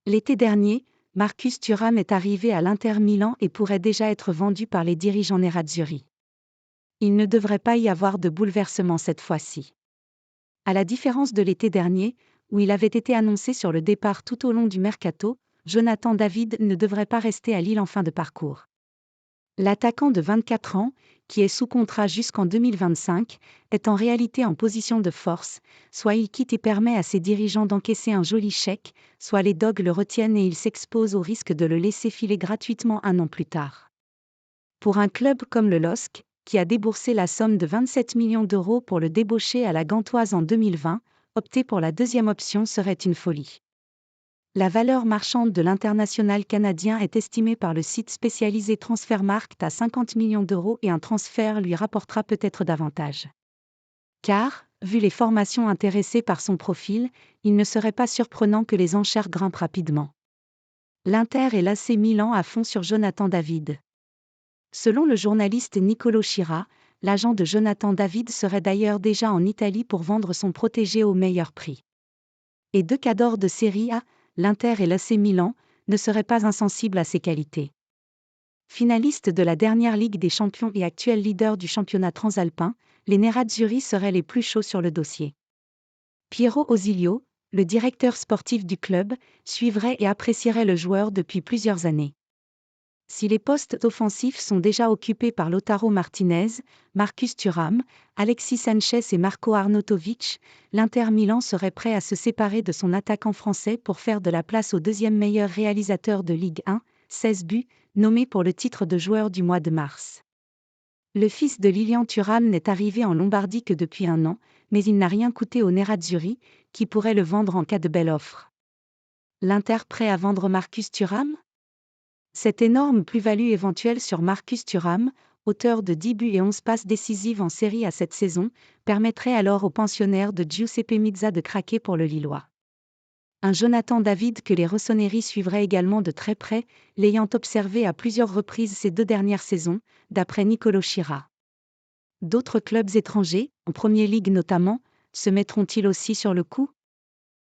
L'été dernier, Marcus Thuram est arrivé à l'Inter Milan et pourrait déjà être vendu par les dirigeants nerazzurri. Il ne devrait pas y avoir de bouleversement cette fois-ci. À la différence de l'été dernier, où il avait été annoncé sur le départ tout au long du mercato, Jonathan David ne devrait pas rester à Lille en fin de parcours. L'attaquant de 24 ans, qui est sous contrat jusqu'en 2025, est en réalité en position de force, soit il quitte et permet à ses dirigeants d'encaisser un joli chèque, soit les Dogs le retiennent et il s'expose au risque de le laisser filer gratuitement un an plus tard. Pour un club comme le LOSC, qui a déboursé la somme de 27 millions d'euros pour le débaucher à la Gantoise en 2020, opter pour la deuxième option serait une folie. La valeur marchande de l'international canadien est estimée par le site spécialisé Transfermarkt à 50 millions d'euros et un transfert lui rapportera peut-être davantage. Car, vu les formations intéressées par son profil, il ne serait pas surprenant que les enchères grimpent rapidement. L'Inter et l'AC Milan à fond sur Jonathan David. Selon le journaliste Niccolò Schira, l'agent de Jonathan David serait d'ailleurs déjà en Italie pour vendre son protégé au meilleur prix. Et deux cadors de Serie A, l'Inter et l'AC Milan, ne seraient pas insensibles à ses qualités. Finalistes de la dernière Ligue des Champions et actuels leaders du championnat transalpin, les nerazzurri seraient les plus chauds sur le dossier. Piero Ausilio, le directeur sportif du club, suivrait et apprécierait le joueur depuis plusieurs années. Si les postes offensifs sont déjà occupés par Lautaro Martinez, Marcus Thuram, Alexis Sanchez et Marco Arnautovic, l'Inter Milan serait prêt à se séparer de son attaquant français pour faire de la place au deuxième meilleur réalisateur de Ligue 1, 16 buts, nommé pour le titre de joueur du mois de mars. Le fils de Lilian Thuram n'est arrivé en Lombardie que depuis un an, mais il n'a rien coûté au nerazzurri, qui pourrait le vendre en cas de belle offre. L'Inter prêt à vendre Marcus Thuram ? Cette énorme plus-value éventuelle sur Marcus Thuram, auteur de 10 buts et 11 passes décisives en série à cette saison, permettrait alors au pensionnaire de Giuseppe Meazza de craquer pour le Lillois. Un Jonathan David que les Rossoneri suivraient également de très près, l'ayant observé à plusieurs reprises ces 2 dernières saisons, d'après Niccolò Schira. D'autres clubs étrangers, en Premier League notamment, se mettront-ils aussi sur le coup ?